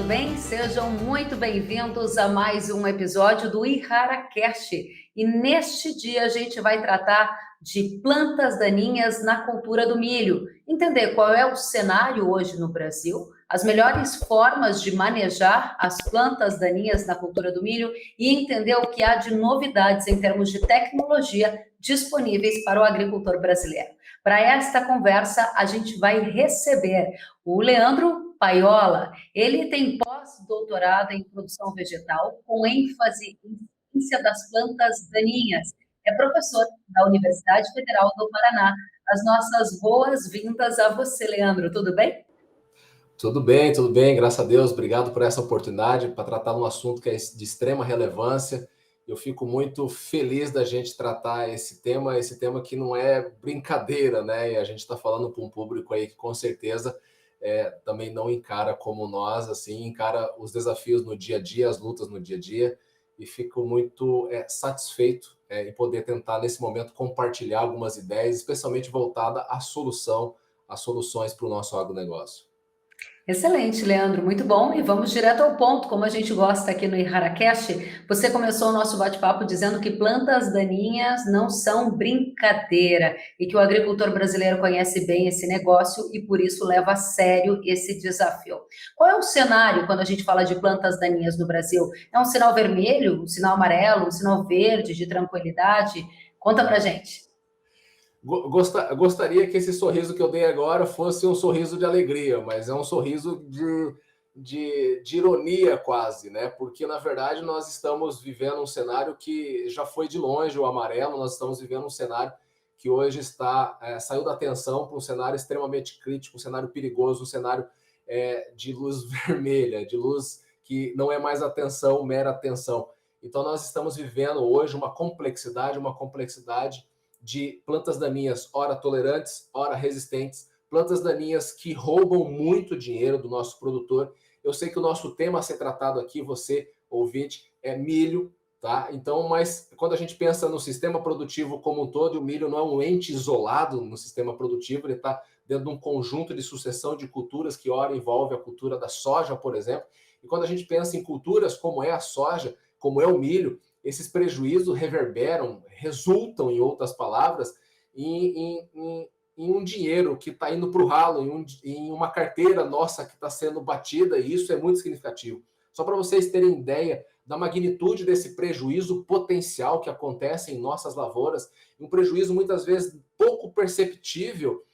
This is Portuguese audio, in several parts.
tudo bem? Sejam muito bem-vindos a mais um episódio do IharaCast. E neste dia a gente vai tratar de plantas daninhas na cultura do milho, entender qual é o cenário hoje no Brasil, as melhores formas de manejar as plantas daninhas na cultura do milho e entender o que há de novidades em termos de tecnologia disponíveis para o agricultor brasileiro. Para esta conversa, a gente vai receber o Leandro Paiola. Ele tem pós-doutorado em produção vegetal, com ênfase em ciência das plantas daninhas. É professor da Universidade Federal do Paraná. As nossas boas-vindas a você, Leandro. Tudo bem? Tudo bem, graças a Deus. Obrigado por essa oportunidade para tratar um assunto que é de extrema relevância. Eu fico muito feliz da gente tratar esse tema que não é brincadeira, né? E a gente está falando para um público aí que com certeza também não encara como nós, assim, encara os desafios no dia a dia, as lutas no dia a dia, e fico muito satisfeito em poder tentar, nesse momento, compartilhar algumas ideias, especialmente voltada às soluções para o nosso agronegócio. Excelente, Leandro, muito bom. E vamos direto ao ponto, como a gente gosta aqui no IharaCast. Você começou o nosso bate-papo dizendo que plantas daninhas não são brincadeira e que o agricultor brasileiro conhece bem esse negócio e por isso leva a sério esse desafio. Qual é o cenário quando a gente fala de plantas daninhas no Brasil? É um sinal vermelho, um sinal amarelo, um sinal verde de tranquilidade? Conta pra gente. Gostaria que esse sorriso que eu dei agora fosse um sorriso de alegria, mas é um sorriso de ironia quase, né? Porque, na verdade, nós estamos vivendo um cenário que já foi de longe o amarelo, nós estamos vivendo um cenário que hoje saiu da atenção para um cenário extremamente crítico, um cenário perigoso, um cenário de luz vermelha, de luz que não é mais atenção, mera atenção. Então, nós estamos vivendo hoje uma complexidade de plantas daninhas, ora tolerantes, ora resistentes, plantas daninhas que roubam muito dinheiro do nosso produtor. Eu sei que o nosso tema a ser tratado aqui, você, ouvinte, é milho, tá? Então, mas quando a gente pensa no sistema produtivo como um todo, o milho não é um ente isolado no sistema produtivo, ele está dentro de um conjunto de sucessão de culturas que, ora, envolve a cultura da soja, por exemplo. E quando a gente pensa em culturas como é a soja, como é o milho, esses prejuízos resultam, em outras palavras, em um dinheiro que está indo para o ralo, em uma carteira nossa que está sendo batida, e isso é muito significativo. Só para vocês terem ideia da magnitude desse prejuízo potencial que acontece em nossas lavouras, um prejuízo muitas vezes pouco perceptível,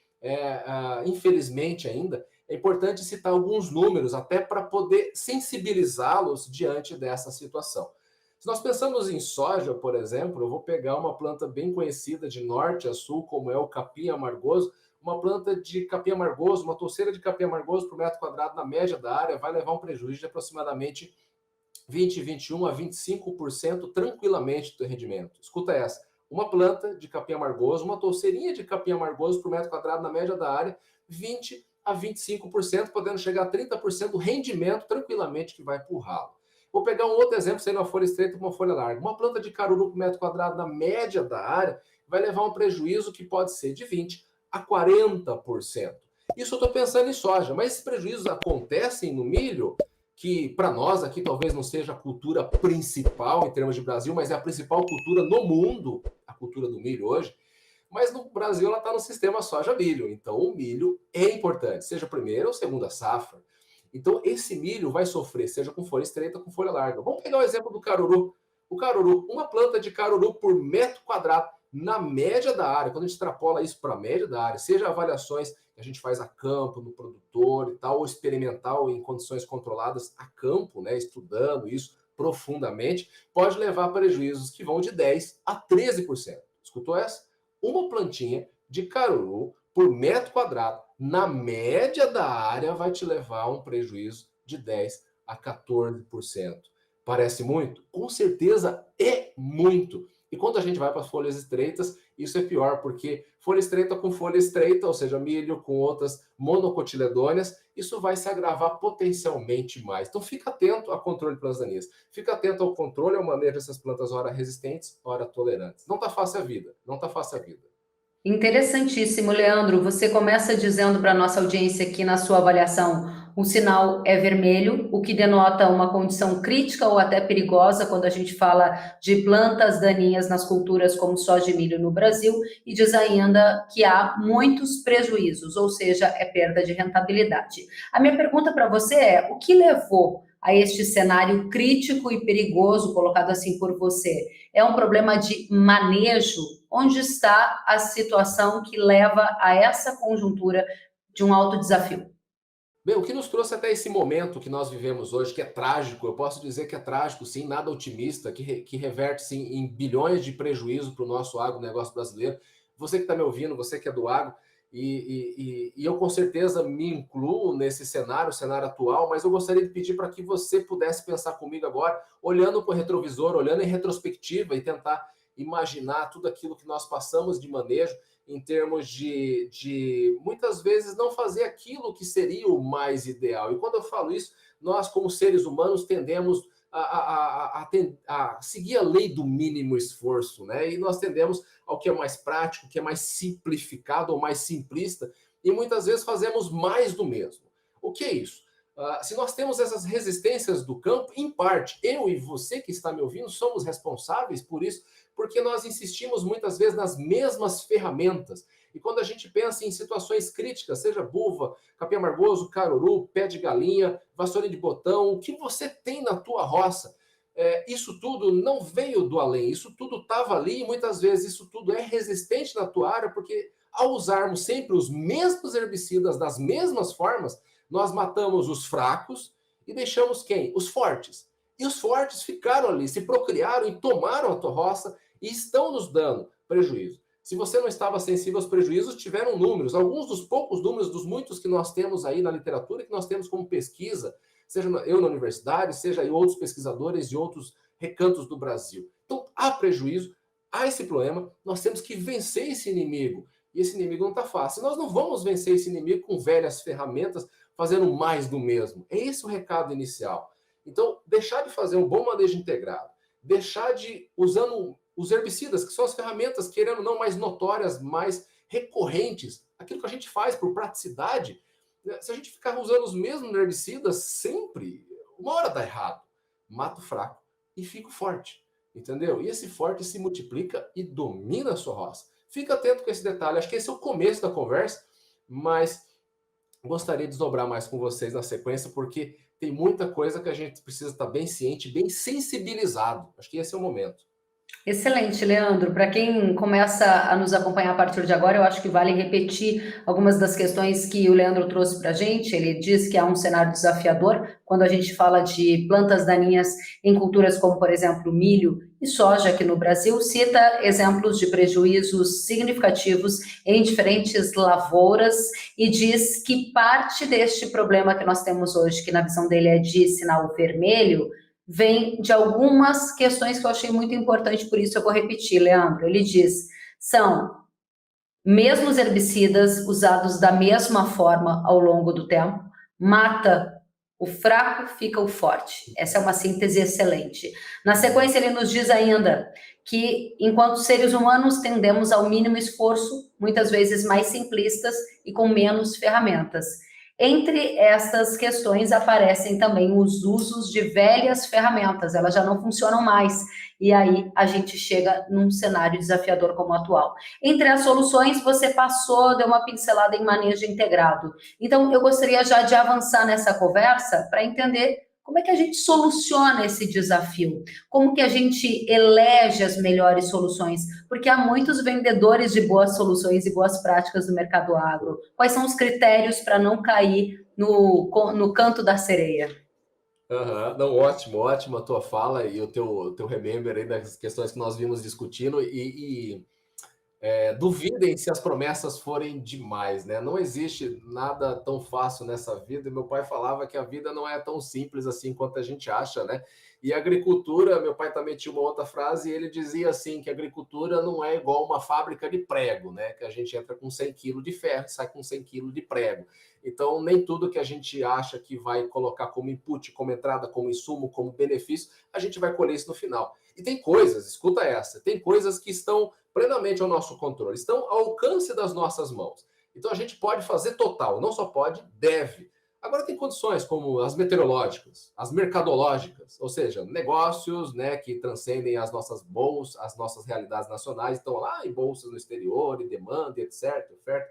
infelizmente ainda, é importante citar alguns números até para poder sensibilizá-los diante dessa situação. Se nós pensamos em soja, por exemplo, eu vou pegar uma planta bem conhecida de norte a sul, como é o capim amargoso. Uma planta de capim amargoso, uma touceira de capim amargoso por metro quadrado na média da área vai levar um prejuízo de aproximadamente 20, 21 a 25% tranquilamente do rendimento. Escuta essa. Uma planta de capim amargoso, uma touceirinha de capim amargoso por metro quadrado na média da área, 20 a 25%, podendo chegar a 30% do rendimento tranquilamente que vai para o ralo. Vou pegar um outro exemplo, sendo uma folha estreita com uma folha larga. Uma planta de caruru por metro quadrado na média da área vai levar um prejuízo que pode ser de 20% a 40%. Isso eu estou pensando em soja, mas esses prejuízos acontecem no milho, que para nós aqui talvez não seja a cultura principal em termos de Brasil, mas é a principal cultura no mundo, a cultura do milho hoje. Mas no Brasil ela está no sistema soja-milho, então o milho é importante, seja a primeira ou segunda safra. Então, esse milho vai sofrer, seja com folha estreita ou com folha larga. Vamos pegar o exemplo do caruru. O caruru, uma planta de caruru por metro quadrado, na média da área, quando a gente extrapola isso para a média da área, seja avaliações que a gente faz a campo, no produtor e tal, ou experimental em condições controladas a campo, né, estudando isso profundamente, pode levar a prejuízos que vão de 10% a 13%. Escutou essa? Uma plantinha de caruru por metro quadrado, na média da área, vai te levar a um prejuízo de 10% a 14%. Parece muito? Com certeza é muito. E quando a gente vai para as folhas estreitas, isso é pior, porque folha estreita com folha estreita, ou seja, milho com outras monocotiledôneas, isso vai se agravar potencialmente mais. Então fica atento ao controle de plantas daninhas. Fica atento ao controle, ao manejo dessas plantas ora resistentes, ora tolerantes. Não está fácil a vida, não está fácil a vida. Interessantíssimo, Leandro. Você começa dizendo para a nossa audiência aqui na sua avaliação o sinal é vermelho, o que denota uma condição crítica ou até perigosa quando a gente fala de plantas daninhas nas culturas como soja e milho no Brasil, e diz ainda que há muitos prejuízos, ou seja, é perda de rentabilidade. A minha pergunta para você é: o que levou a este cenário crítico e perigoso, colocado assim por você? É um problema de manejo? Onde está a situação que leva a essa conjuntura de um alto desafio? Bem, o que nos trouxe até esse momento que nós vivemos hoje, que é trágico, eu posso dizer que é trágico, sim, nada otimista, que reverte, sim, em bilhões de prejuízo para o nosso agronegócio brasileiro. Você que está me ouvindo, você que é do agro, e eu com certeza me incluo nesse cenário, o cenário atual, mas eu gostaria de pedir para que você pudesse pensar comigo agora, olhando para o retrovisor, olhando em retrospectiva e tentar imaginar tudo aquilo que nós passamos de manejo, em termos de muitas vezes não fazer aquilo que seria o mais ideal. E quando eu falo isso, nós, como seres humanos, tendemos a seguir a lei do mínimo esforço, né? E nós tendemos ao que é mais prático, que é mais simplificado ou mais simplista, e muitas vezes fazemos mais do mesmo. O que é isso? Se nós temos essas resistências do campo, em parte, eu e você que está me ouvindo somos responsáveis por isso, porque nós insistimos muitas vezes nas mesmas ferramentas. E quando a gente pensa em situações críticas, seja buva, capim amargoso, caruru, pé de galinha, vassourinha de botão, o que você tem na tua roça, isso tudo não veio do além, isso tudo estava ali e muitas vezes isso tudo é resistente na tua área, porque ao usarmos sempre os mesmos herbicidas das mesmas formas, nós matamos os fracos e deixamos quem? Os fortes. E os fortes ficaram ali, se procriaram e tomaram a tua roça e estão nos dando prejuízo. Se você não estava sensível aos prejuízos, tiveram números, alguns dos poucos números, dos muitos que nós temos aí na literatura, que nós temos como pesquisa, seja eu na universidade, seja aí outros pesquisadores de outros recantos do Brasil. Então, há prejuízo, há esse problema, nós temos que vencer esse inimigo. E esse inimigo não está fácil. Nós não vamos vencer esse inimigo com velhas ferramentas, fazendo mais do mesmo. É esse o recado inicial. Então, deixar de fazer um bom manejo integrado, deixar de usando os herbicidas, que são as ferramentas, querendo ou não, mais notórias, mais recorrentes, aquilo que a gente faz por praticidade, né? Se a gente ficar usando os mesmos herbicidas sempre, uma hora dá errado. Mata o fraco e fica o forte, entendeu? E esse forte se multiplica e domina a sua roça. Fica atento com esse detalhe, acho que esse é o começo da conversa, mas gostaria de desdobrar mais com vocês na sequência, porque tem muita coisa que a gente precisa estar bem ciente, bem sensibilizado. Acho que esse é o momento. Excelente, Leandro. Para quem começa a nos acompanhar a partir de agora, eu acho que vale repetir algumas das questões que o Leandro trouxe para a gente. Ele diz que há um cenário desafiador quando a gente fala de plantas daninhas em culturas como, por exemplo, milho e soja aqui no Brasil. Cita exemplos de prejuízos significativos em diferentes lavouras e diz que parte deste problema que nós temos hoje, que na visão dele é de sinal vermelho, vem de algumas questões que eu achei muito importante, por isso eu vou repetir, Leandro. Ele diz: são mesmos herbicidas usados da mesma forma ao longo do tempo, mata o fraco, fica o forte. Essa é uma síntese excelente. Na sequência, ele nos diz ainda que, enquanto seres humanos, tendemos ao mínimo esforço, muitas vezes mais simplistas e com menos ferramentas. Entre essas questões aparecem também os usos de velhas ferramentas, elas já não funcionam mais, e aí a gente chega num cenário desafiador como o atual. Entre as soluções, você passou, deu uma pincelada em manejo integrado. Então, eu gostaria já de avançar nessa conversa para entender como é que a gente soluciona esse desafio, como que a gente elege as melhores soluções, porque há muitos vendedores de boas soluções e boas práticas no mercado agro. Quais são os critérios para não cair no canto da sereia? Uhum. Não, ótimo, ótimo a tua fala e o teu remember aí das questões que nós vimos discutindo duvidem se as promessas forem demais, né? Não existe nada tão fácil nessa vida. E meu pai falava que a vida não é tão simples assim quanto a gente acha, né? E a agricultura, meu pai também tinha uma outra frase, e ele dizia assim, que a agricultura não é igual uma fábrica de prego, né? Que a gente entra com 100 quilos de ferro e sai com 100 quilos de prego. Então, nem tudo que a gente acha que vai colocar como input, como entrada, como insumo, como benefício, a gente vai colher isso no final. E tem coisas, escuta essa, tem coisas que estão plenamente ao nosso controle, estão ao alcance das nossas mãos. Então a gente pode fazer total, não só pode, deve. Agora tem condições como as meteorológicas, as mercadológicas, ou seja, negócios, né, que transcendem as nossas bolsas, as nossas realidades nacionais, estão lá em bolsas no exterior, em demanda, etc, oferta.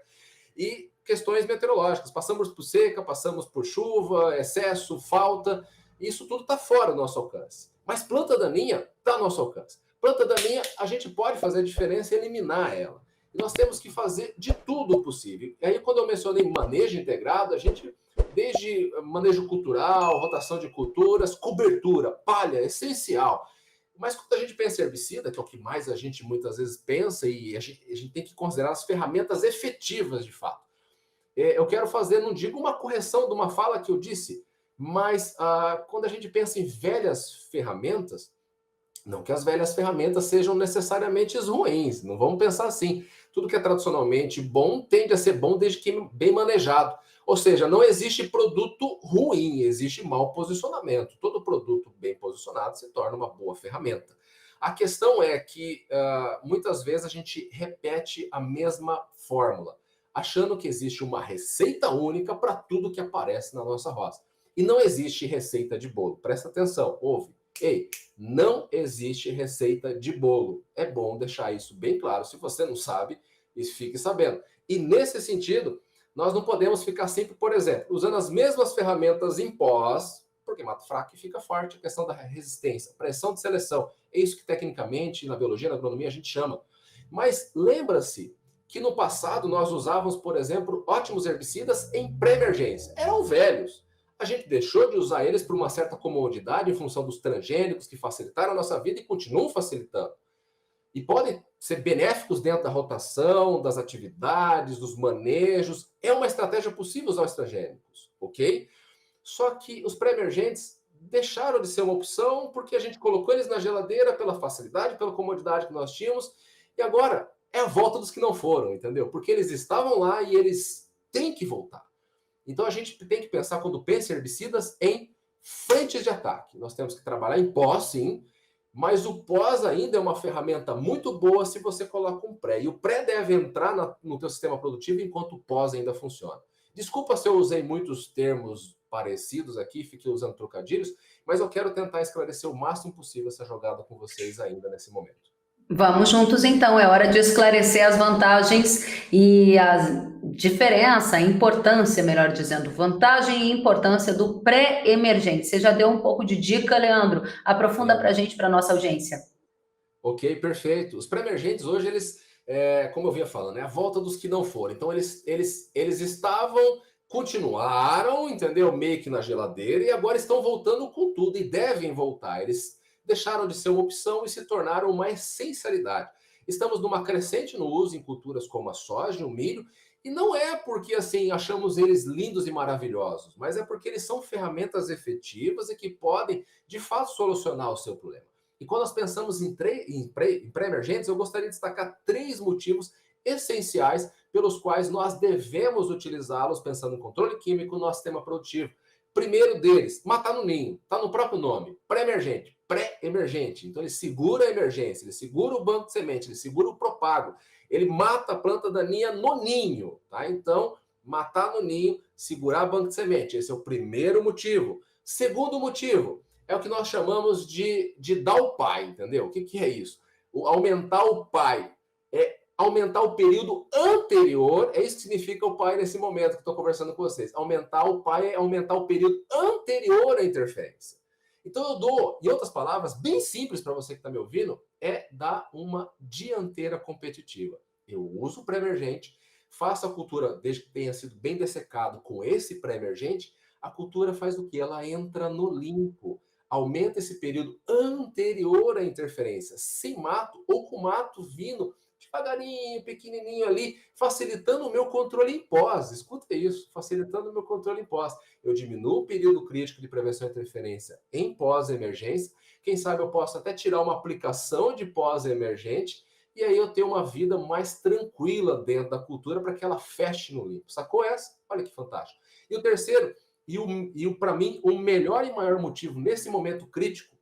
E questões meteorológicas, passamos por seca, passamos por chuva, excesso, falta, isso tudo está fora do nosso alcance. Mas planta daninha está ao nosso alcance. Planta daninha, a gente pode fazer a diferença e eliminar ela. E nós temos que fazer de tudo possível. E aí, quando eu mencionei manejo integrado, a gente, desde manejo cultural, rotação de culturas, cobertura, palha, essencial. Mas quando a gente pensa em herbicida, que é o que mais a gente muitas vezes pensa, e a gente tem que considerar as ferramentas efetivas de fato. Eu quero fazer, não digo uma correção de uma fala que eu disse, mas quando a gente pensa em velhas ferramentas, não que as velhas ferramentas sejam necessariamente ruins, não vamos pensar assim. Tudo que é tradicionalmente bom tende a ser bom desde que bem manejado. Ou seja, não existe produto ruim, existe mau posicionamento. Todo produto bem posicionado se torna uma boa ferramenta. A questão é que muitas vezes a gente repete a mesma fórmula, achando que existe uma receita única para tudo que aparece na nossa roça. E não existe receita de bolo. Presta atenção, ouve. Ei, não existe receita de bolo. É bom deixar isso bem claro. Se você não sabe, fique sabendo. E nesse sentido, nós não podemos ficar sempre, por exemplo, usando as mesmas ferramentas em pós, porque mato fraco e fica forte, a questão da resistência, pressão de seleção. É isso que tecnicamente, na biologia, na agronomia, a gente chama. Mas lembra-se que no passado nós usávamos, por exemplo, ótimos herbicidas em pré-emergência. Eram velhos. A gente deixou de usar eles por uma certa comodidade em função dos transgênicos que facilitaram a nossa vida e continuam facilitando. E podem ser benéficos dentro da rotação, das atividades, dos manejos. É uma estratégia possível usar os transgênicos, ok? Só que os pré-emergentes deixaram de ser uma opção porque a gente colocou eles na geladeira pela facilidade, pela comodidade que nós tínhamos. E agora é a volta dos que não foram, entendeu? Porque eles estavam lá e eles têm que voltar. Então a gente tem que pensar, quando pensa em herbicidas, em frentes de ataque. Nós temos que trabalhar em pós, sim, mas o pós ainda é uma ferramenta muito boa se você coloca um pré. E o pré deve entrar no teu sistema produtivo enquanto o pós ainda funciona. Desculpa se eu usei muitos termos parecidos aqui, fiquei usando trocadilhos, mas eu quero tentar esclarecer o máximo possível essa jogada com vocês ainda nesse momento. Vamos juntos então, é hora de esclarecer as vantagens e a diferença, a importância, melhor dizendo, vantagem e importância do pré-emergente. Você já deu um pouco de dica, Leandro? Aprofunda para a gente, para a nossa audiência. Ok, perfeito. Os pré-emergentes hoje, eles, como eu vinha falando, a volta dos que não foram. Então, eles estavam, continuaram, entendeu? Meio que na geladeira e agora estão voltando com tudo e devem voltar. Eles deixaram de ser uma opção e se tornaram uma essencialidade. Estamos numa crescente no uso em culturas como a soja, o milho, e não é porque assim achamos eles lindos e maravilhosos, mas é porque eles são ferramentas efetivas e que podem, de fato, solucionar o seu problema. E quando nós pensamos em pré-emergentes, eu gostaria de destacar 3 motivos essenciais pelos quais nós devemos utilizá-los pensando em controle químico no nosso sistema produtivo. Primeiro deles, matar no ninho, está no próprio nome, pré-emergente, pré-emergente. Então ele segura a emergência, ele segura o banco de semente, ele segura o propago, ele mata a planta daninha no ninho, tá? Então, matar no ninho, segurar o banco de semente, esse é o primeiro motivo. Segundo motivo, é o que nós chamamos de dar o pai, entendeu? O que é isso? Aumentar o pai. Aumentar o período anterior, é isso que significa o pai nesse momento que estou conversando com vocês. Aumentar o pai é aumentar o período anterior à interferência. Então eu dou, em outras palavras, bem simples para você que está me ouvindo, é dar uma dianteira competitiva. Eu uso o pré-emergente, faço a cultura, desde que tenha sido bem dessecado com esse pré-emergente, a cultura faz o quê? Ela entra no limpo. Aumenta esse período anterior à interferência, sem mato ou com mato vindo devagarinho, pequenininho ali, facilitando o meu controle em pós. Escuta isso, facilitando o meu controle em pós. Eu diminuo o período crítico de prevenção de interferência em pós-emergência. Quem sabe eu posso até tirar uma aplicação de pós-emergente e aí eu tenho uma vida mais tranquila dentro da cultura para que ela feche no limpo. Sacou essa? Olha que fantástico. E o terceiro, para mim, o melhor e maior motivo nesse momento crítico,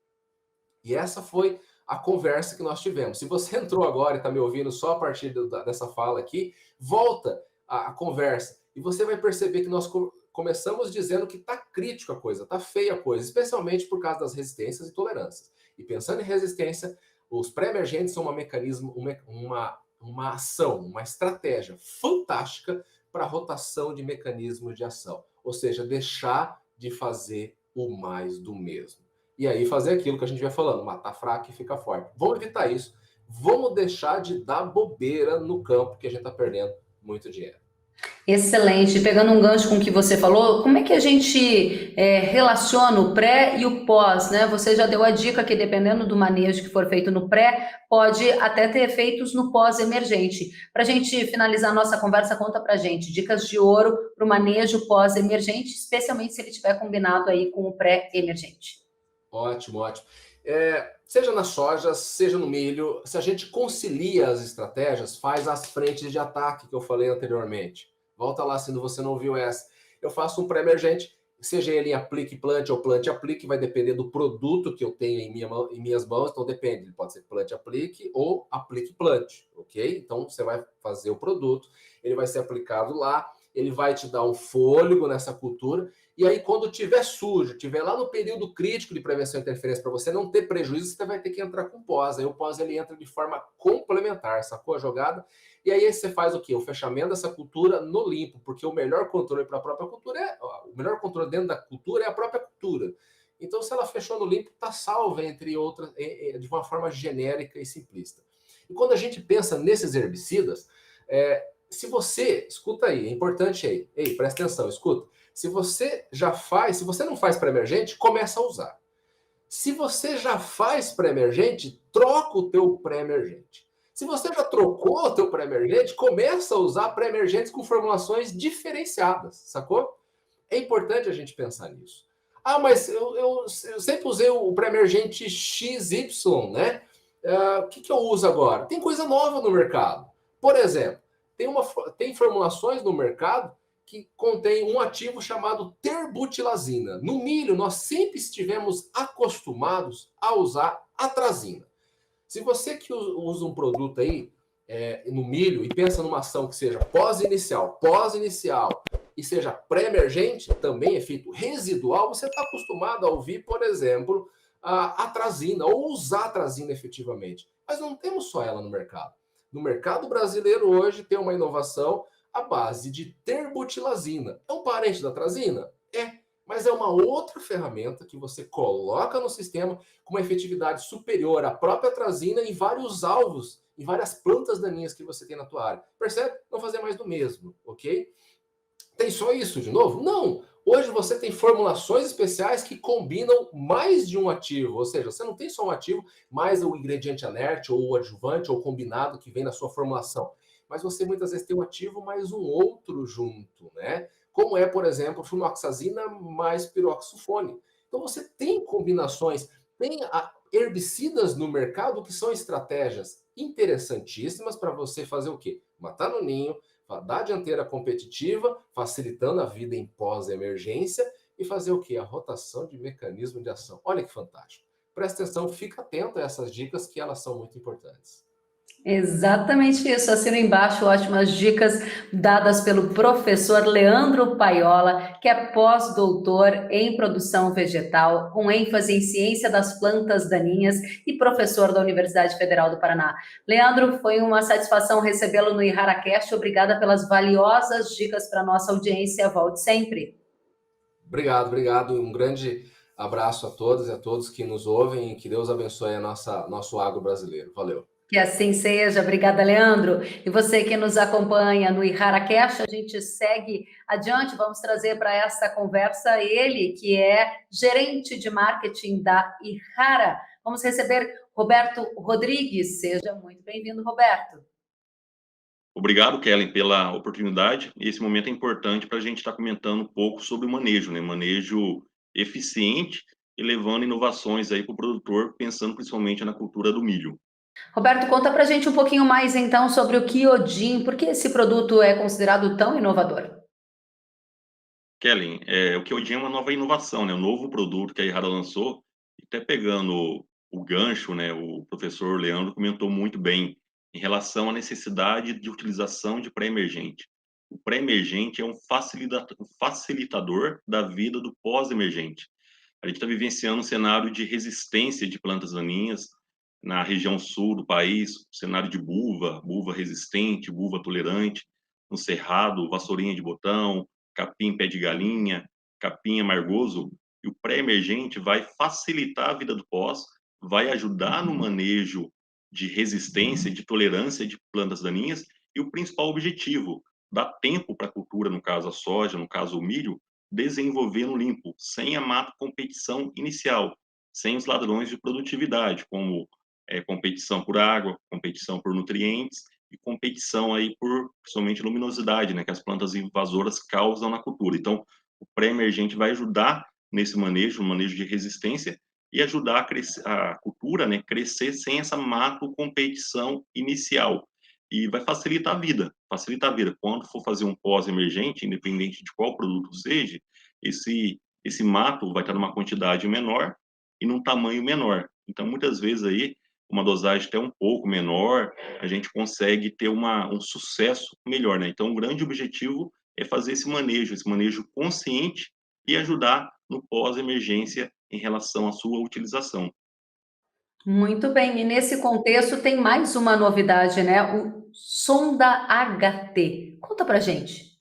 e essa foi a conversa que nós tivemos. Se você entrou agora e está me ouvindo só a partir dessa fala aqui, volta a conversa e você vai perceber que nós começamos dizendo que está crítico a coisa, está feia a coisa, especialmente por causa das resistências e tolerâncias. E pensando em resistência, os pré-emergentes são um mecanismo, uma ação, uma estratégia fantástica para a rotação de mecanismos de ação. Ou seja, deixar de fazer o mais do mesmo. E aí fazer aquilo que a gente vai falando, matar fraco e ficar forte. Vamos evitar isso. Vamos deixar de dar bobeira no campo, que a gente está perdendo muito dinheiro. Excelente. Pegando um gancho com o que você falou, como é que a gente relaciona o pré e o pós, né? Você já deu a dica que dependendo do manejo que for feito no pré, pode até ter efeitos no pós-emergente. Para a gente finalizar a nossa conversa, conta para a gente dicas de ouro para o manejo pós-emergente, especialmente se ele estiver combinado aí com o pré-emergente. Ótimo, ótimo. Seja na soja, seja no milho, se a gente concilia as estratégias, faz as frentes de ataque que eu falei anteriormente. Volta lá se você não viu essa. Eu faço um pré-emergente, seja ele em aplique plante ou plante aplique, vai depender do produto que eu tenho em minhas mãos, então depende, ele pode ser plante aplique ou aplique plante, ok? Então você vai fazer o produto, ele vai ser aplicado lá, ele vai te dar um fôlego nessa cultura. E aí, quando tiver sujo, tiver lá no período crítico de prevenção e interferência, para você não ter prejuízo, você vai ter que entrar com pós. Aí o pós ele entra de forma complementar, sacou a jogada? E aí você faz o quê? O fechamento dessa cultura no limpo, porque o melhor controle para a própria cultura o melhor controle dentro da cultura é a própria cultura. Então, se ela fechou no limpo, está salva, entre outras, de uma forma genérica e simplista. E quando a gente pensa nesses herbicidas, se você, escuta aí, é importante aí, ei, presta atenção, escuta. Se você não faz pré-emergente, começa a usar. Se você já faz pré-emergente, troca o teu pré-emergente. Se você já trocou o teu pré-emergente, começa a usar pré-emergentes com formulações diferenciadas, sacou? É importante a gente pensar nisso. Ah, mas eu sempre usei o pré-emergente XY, né? O que eu uso agora? Tem coisa nova no mercado. Por exemplo, tem formulações no mercado que contém um ativo chamado terbutilazina. No milho, nós sempre estivemos acostumados a usar atrazina. Se você que usa um produto aí no milho e pensa numa ação que seja pós-inicial e seja pré-emergente, também efeito residual, você está acostumado a ouvir, por exemplo, a atrazina ou usar a atrazina efetivamente. Mas não temos só ela no mercado. No mercado brasileiro hoje tem uma inovação à base de terbutilazina. É um parente da atrazina? Mas é uma outra ferramenta que você coloca no sistema com uma efetividade superior à própria atrazina em vários alvos, em várias plantas daninhas que você tem na tua área. Percebe? Não fazer mais do mesmo, ok? Tem só isso de novo? Não! Hoje você tem formulações especiais que combinam mais de um ativo, ou seja, você não tem só um ativo, mais o ingrediente inerte, ou o adjuvante, ou o combinado que vem na sua formulação. Mas você muitas vezes tem um ativo mais um outro junto, né? Como é, por exemplo, flunoxazina mais piroxifone. Então você tem combinações, tem herbicidas no mercado que são estratégias interessantíssimas para você fazer o quê? Matar no ninho, dar dianteira competitiva, facilitando a vida em pós-emergência e fazer o quê? A rotação de mecanismo de ação. Olha que fantástico. Presta atenção, fica atento a essas dicas que elas são muito importantes. Exatamente isso, assino embaixo, ótimas dicas dadas pelo professor Leandro Paiola, que é pós-doutor em produção vegetal, com ênfase em ciência das plantas daninhas e professor da Universidade Federal do Paraná. Leandro, foi uma satisfação recebê-lo no IharaCast, obrigada pelas valiosas dicas para a nossa audiência, volte sempre. Obrigado, obrigado, um grande abraço a todas e a todos que nos ouvem e que Deus abençoe nosso agro brasileiro. Valeu. Que assim seja. Obrigada, Leandro. E você que nos acompanha no IharaCast, a gente segue adiante. Vamos trazer para essa conversa ele, que é gerente de marketing da Ihara. Vamos receber Roberto Rodrigues. Seja muito bem-vindo, Roberto. Obrigado, Kellen, pela oportunidade. Esse momento é importante para a gente estar comentando um pouco sobre o manejo, né? Manejo eficiente e levando inovações aí para o produtor, pensando principalmente na cultura do milho. Roberto, conta para a gente um pouquinho mais então sobre o Kyodin, por que esse produto é considerado tão inovador? Kellen, o Kyodin é uma nova inovação, né? Um novo produto que a Errada lançou, até pegando o gancho, né? O professor Leandro comentou muito bem em relação à necessidade de utilização de pré-emergente. O pré-emergente é um facilitador da vida do pós-emergente. A gente está vivenciando um cenário de resistência de plantas daninhas na região sul do país, cenário de buva resistente, buva tolerante, no cerrado, vassourinha de botão, capim pé de galinha, capim amargoso. E o pré-emergente vai facilitar a vida do pós, vai ajudar no manejo de resistência, de tolerância de plantas daninhas, e o principal objetivo, dar tempo para a cultura, no caso a soja, no caso o milho, desenvolver no limpo, sem a mata competição inicial, sem os ladrões de produtividade, como competição por água, competição por nutrientes e competição aí por somente luminosidade, né, que as plantas invasoras causam na cultura. Então, o pré-emergente vai ajudar nesse manejo, no manejo de resistência, e ajudar a cultura, né, crescer sem essa macro-competição inicial. E vai facilitar a vida, facilitar a vida. Quando for fazer um pós-emergente, independente de qual produto seja, esse mato vai estar numa quantidade menor e num tamanho menor. Então, muitas vezes aí, uma dosagem até um pouco menor, a gente consegue ter um sucesso melhor, né? Então, o grande objetivo é fazer esse manejo consciente e ajudar no pós-emergência em relação à sua utilização. Muito bem, e nesse contexto tem mais uma novidade, né? O Sonda HT. Conta pra gente.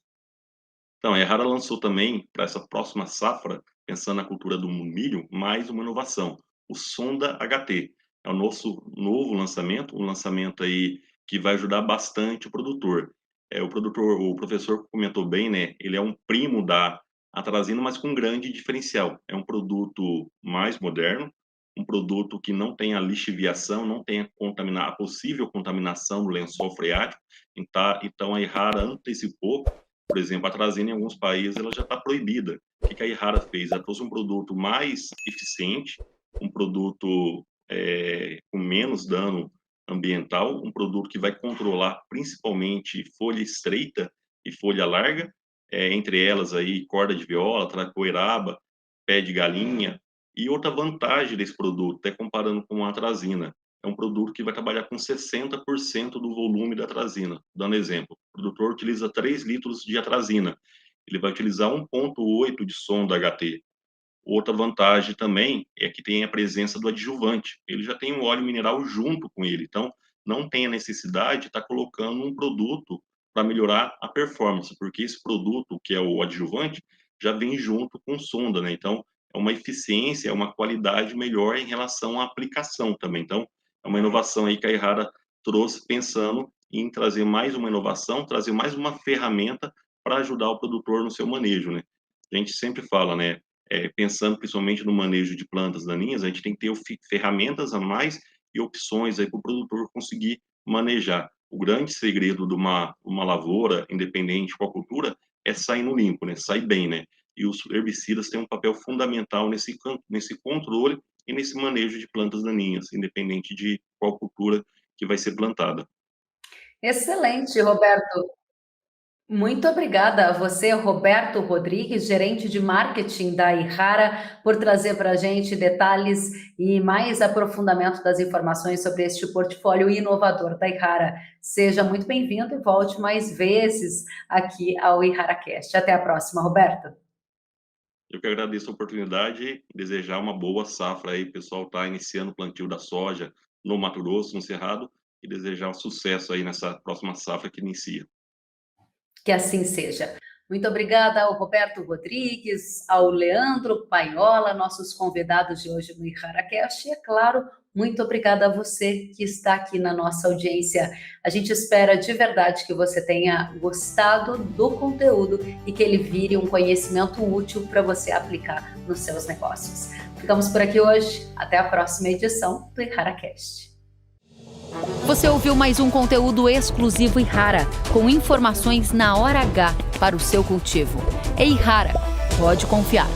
Então, a Errara lançou também, para essa próxima safra, pensando na cultura do milho, mais uma inovação, o Sonda HT. É o nosso novo lançamento, um lançamento aí que vai ajudar bastante o produtor. O professor comentou bem, né? Ele é um primo da atrazina, mas com um grande diferencial. É um produto mais moderno, um produto que não tem a lixiviação, não tem a possível contaminação do lençol freático. Então, a Errara antecipou. Por exemplo, a atrazina em alguns países ela já está proibida. O que a Errara fez? Ela trouxe um produto mais eficiente, um produto com menos dano ambiental, um produto que vai controlar principalmente folha estreita e folha larga, entre elas aí corda de viola, tracoeraba, pé de galinha. E outra vantagem desse produto, até comparando com a atrazina, é um produto que vai trabalhar com 60% do volume da atrazina. Dando exemplo, o produtor utiliza 3 litros de atrazina, ele vai utilizar 1,8 de Sonda HT. Outra vantagem também é que tem a presença do adjuvante. Ele já tem um óleo mineral junto com ele, então não tem a necessidade de estar colocando um produto para melhorar a performance, porque esse produto, que é o adjuvante, já vem junto com sonda, né? Então, é uma eficiência, é uma qualidade melhor em relação à aplicação também. Então, é uma inovação aí que a Errara trouxe pensando em trazer mais uma inovação, trazer mais uma ferramenta para ajudar o produtor no seu manejo, né? A gente sempre fala, né? Pensando principalmente no manejo de plantas daninhas, a gente tem que ter ferramentas a mais e opções aí para o produtor conseguir manejar. O grande segredo de uma lavoura, independente de qual cultura, é sair no limpo, né? Sair bem, né? E os herbicidas têm um papel fundamental nesse controle e nesse manejo de plantas daninhas, independente de qual cultura que vai ser plantada. Excelente, Roberto. Muito obrigada a você, Roberto Rodrigues, gerente de marketing da Errara, por trazer para a gente detalhes e mais aprofundamento das informações sobre este portfólio inovador da Errara. Seja muito bem-vindo e volte mais vezes aqui ao ErraraCast. Até a próxima, Roberto. Eu que agradeço a oportunidade e desejar uma boa safra aí. O pessoal está iniciando o plantio da soja no Mato Grosso, no Cerrado, e desejar um sucesso aí nessa próxima safra que inicia. Que assim seja. Muito obrigada ao Roberto Rodrigues, ao Leandro Paiola, nossos convidados de hoje no ErraraCast, e, é claro, muito obrigada a você que está aqui na nossa audiência. A gente espera de verdade que você tenha gostado do conteúdo e que ele vire um conhecimento útil para você aplicar nos seus negócios. Ficamos por aqui hoje. Até a próxima edição do ErraraCast. Você ouviu mais um conteúdo exclusivo Errara, com informações na hora H para o seu cultivo. Errara, pode confiar.